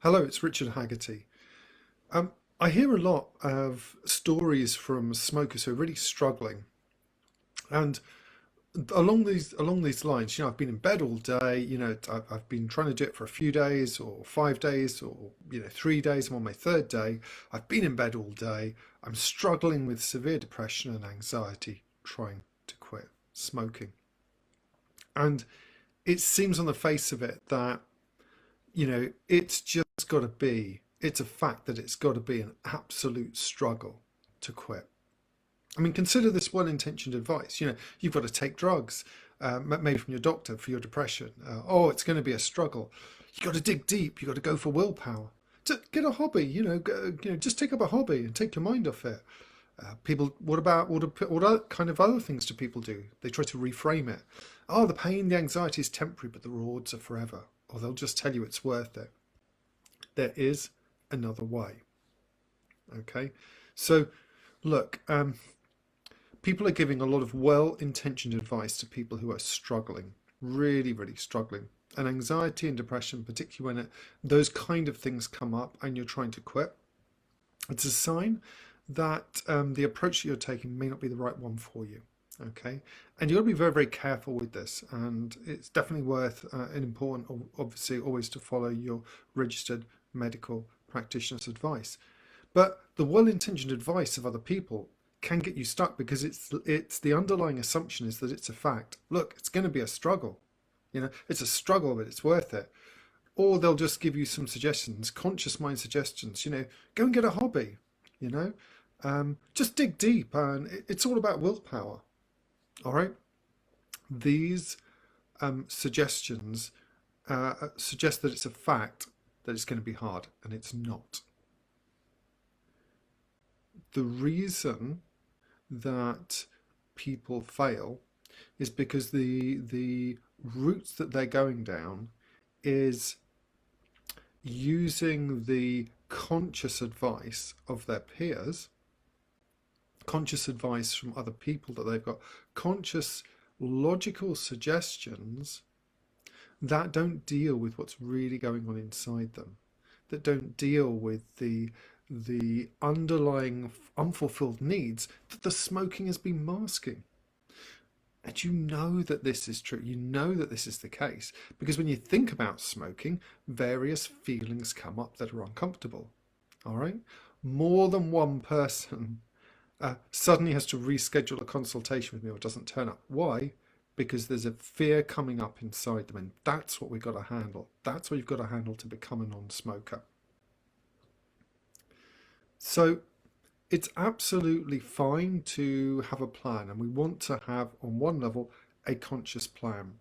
Hello, it's Richard Haggerty. I hear a lot of stories from smokers who are really struggling, and along these lines, I've been in bed all day. I've been trying to do it for a few days, or 5 days, or 3 days. I'm on my third day. I've been in bed all day. I'm struggling with severe depression and anxiety, trying to quit smoking, and it seems on the face of it that it's just got to be, it's a fact that it's got to be an absolute struggle to quit. I mean, consider this well-intentioned advice. You've got to take drugs, maybe from your doctor for your depression. Oh, it's going to be a struggle. You got to dig deep. You got to go for willpower. To get a hobby, just take up a hobby and take your mind off it. People, what kind of other things do people do? They try to reframe it. Oh, the pain, the anxiety is temporary, but the rewards are forever. Or they'll just tell you it's worth it. There is another way. Okay, so look, people are giving a lot of well-intentioned advice to people who are struggling, really, really struggling. And anxiety and depression, particularly when those kind of things come up and you're trying to quit, it's a sign that the approach that you're taking may not be the right one for you. Okay, and you've got to be very, very careful with this, and it's definitely worth and important, obviously, always to follow your registered medical practitioner's advice. But the well-intentioned advice of other people can get you stuck because it's the underlying assumption is that it's a fact. Look, it's going to be a struggle. It's a struggle, but it's worth it. Or they'll just give you some suggestions, conscious mind suggestions. Go and get a hobby. Just dig deep, and it's all about willpower. All right. These suggestions suggest that it's a fact that it's going to be hard, and it's not. The reason that people fail is because the routes that they're going down is using the conscious advice of their peers, conscious advice from other people that they've got, conscious logical suggestions that don't deal with what's really going on inside them, that don't deal with the underlying unfulfilled needs that the smoking has been masking. And you know that this is true. You know that this is the case because when you think about smoking, various feelings come up that are uncomfortable. All right? More than one person suddenly has to reschedule a consultation with me or doesn't turn up. Why? Because there's a fear coming up inside them, and that's what we've got to handle. That's what you've got to handle to become a non-smoker. So it's absolutely fine to have a plan, and we want to have, on one level, a conscious plan.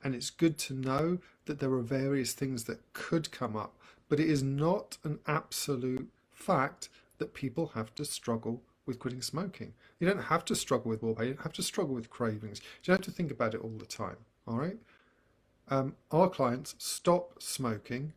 And it's good to know that there are various things that could come up, but it is not an absolute fact that people have to struggle with quitting smoking. You don't have to struggle with willpower. You don't have to struggle with cravings. You don't have to think about it all the time. All right. Our clients stop smoking,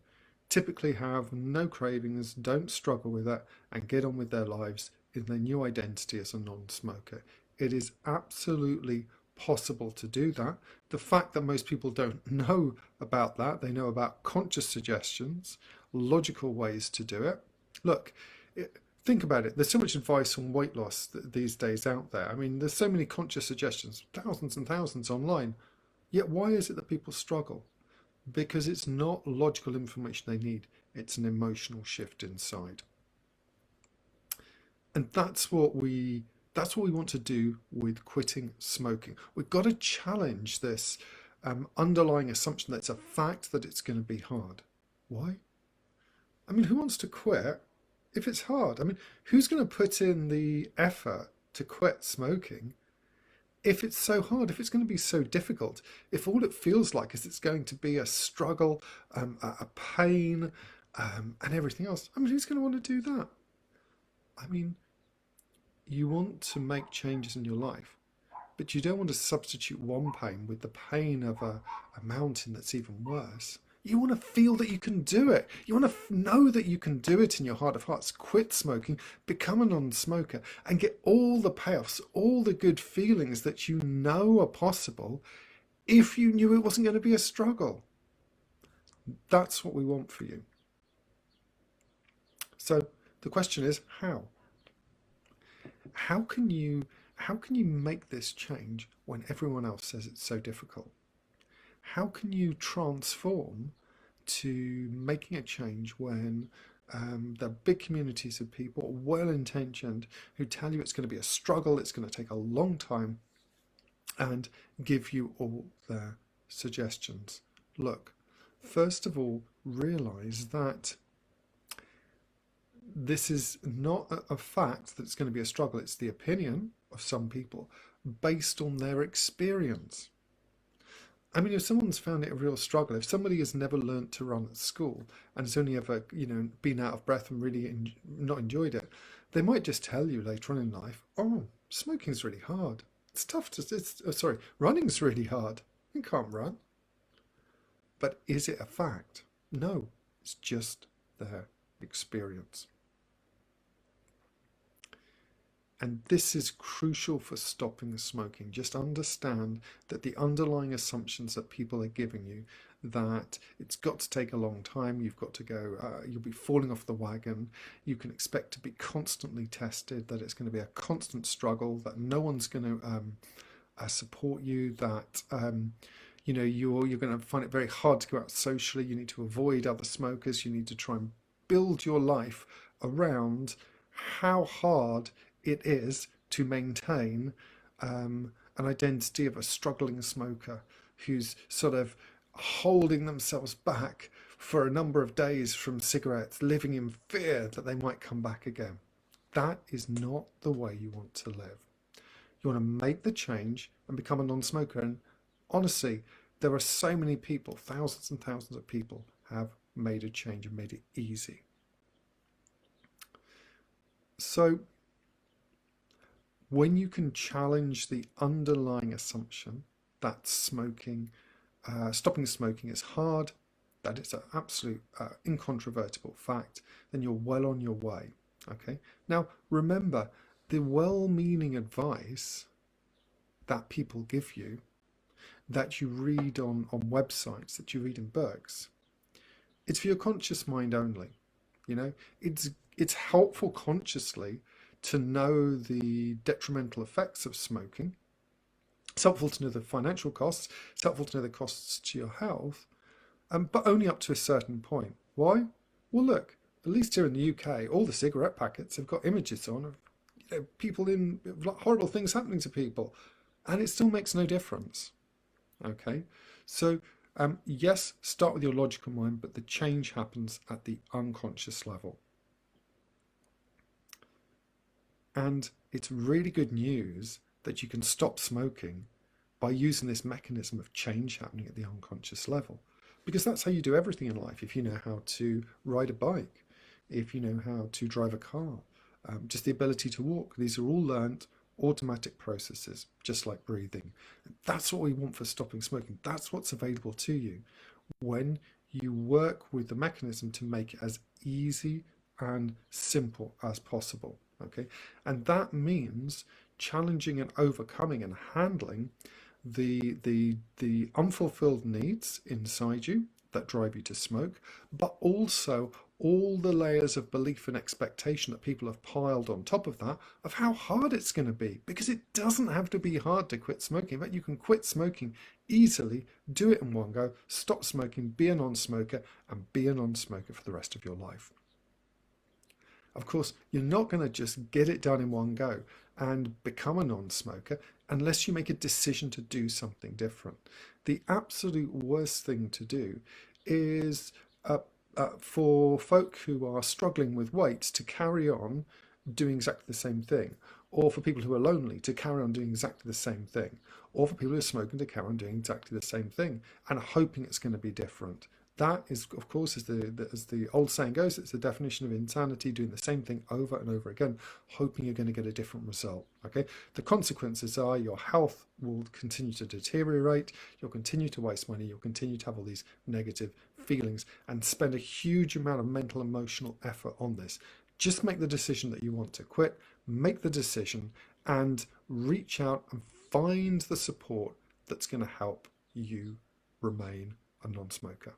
typically have no cravings, don't struggle with it, and get on with their lives in their new identity as a non-smoker. It is absolutely possible to do that. The fact that most people don't know about that, they know about conscious suggestions, logical ways to do it. Look, think about it. There's so much advice on weight loss these days out there. I mean, there's so many conscious suggestions, thousands and thousands online. Yet why is it that people struggle? Because it's not logical information they need. It's an emotional shift inside. And that's what we want to do with quitting smoking. We've got to challenge this underlying assumption that it's a fact that it's going to be hard. Why? I mean, who wants to quit if it's hard? I mean, who's going to put in the effort to quit smoking if it's so hard, if it's going to be so difficult, if all it feels like is it's going to be a struggle, a pain, and everything else? I mean, who's going to want to do that? I mean, you want to make changes in your life, but you don't want to substitute one pain with the pain of a mountain that's even worse. You want to feel that you can do it. You want to know that you can do it in your heart of hearts. Quit smoking, become a non-smoker, and get all the payoffs, all the good feelings that you know are possible if you knew it wasn't going to be a struggle. That's what we want for you. So the question is how? How can you how can you make this change when everyone else says it's so difficult? How can you transform to making a change when there are big communities of people, well intentioned, who tell you it's going to be a struggle, it's going to take a long time, and give you all their suggestions? Look, first of all, realize that this is not a fact that it's going to be a struggle, it's the opinion of some people based on their experience. I mean, if someone's found it a real struggle, if somebody has never learnt to run at school and has only ever, been out of breath and really not enjoyed it, they might just tell you later on in life, oh, smoking's really hard. It's tough to, running's really hard. You can't run. But is it a fact? No, it's just their experience. And this is crucial for stopping smoking. Just understand that the underlying assumptions that people are giving you, that it's got to take a long time, you've got to go, you'll be falling off the wagon, you can expect to be constantly tested, that it's going to be a constant struggle, that no one's going to support you, that you're going to find it very hard to go out socially, you need to avoid other smokers, you need to try and build your life around how hard it is to maintain an identity of a struggling smoker who's sort of holding themselves back for a number of days from cigarettes, living in fear that they might come back again. That is not the way you want to live. You want to make the change and become a non-smoker. And honestly, there are so many people, thousands and thousands of people have made a change and made it easy. So when you can challenge the underlying assumption that stopping smoking is hard, that it's an absolute incontrovertible fact, then you're well on your way. Okay. Now, remember, the well-meaning advice that people give you, that you read on websites, that you read in books, it's for your conscious mind only. It's helpful consciously to know the detrimental effects of smoking. It's helpful to know the financial costs. It's helpful to know the costs to your health, but only up to a certain point. Why? Well, look, at least here in the UK, all the cigarette packets have got images on of people in horrible things happening to people, and it still makes no difference. Okay, so yes, start with your logical mind, but the change happens at the unconscious level. And it's really good news that you can stop smoking by using this mechanism of change happening at the unconscious level. Because that's how you do everything in life. If you know how to ride a bike, if you know how to drive a car, just the ability to walk, these are all learnt automatic processes, just like breathing. That's what we want for stopping smoking. That's what's available to you when you work with the mechanism to make it as easy and simple as possible. Okay, and that means challenging and overcoming and handling the unfulfilled needs inside you that drive you to smoke, but also all the layers of belief and expectation that people have piled on top of that of how hard it's going to be, because it doesn't have to be hard to quit smoking. In fact, you can quit smoking easily, do it in one go, stop smoking, be a non-smoker, and be a non-smoker for the rest of your life. Of course, you're not going to just get it done in one go and become a non-smoker unless you make a decision to do something different. The absolute worst thing to do is for folk who are struggling with weight to carry on doing exactly the same thing, or for people who are lonely to carry on doing exactly the same thing, or for people who are smoking to carry on doing exactly the same thing and hoping it's going to be different. That is, of course, as the old saying goes, it's the definition of insanity, doing the same thing over and over again, hoping you're going to get a different result. Okay, the consequences are your health will continue to deteriorate, you'll continue to waste money, you'll continue to have all these negative feelings and spend a huge amount of mental, emotional effort on this. Just make the decision that you want to quit, make the decision, and reach out and find the support that's going to help you remain a non-smoker.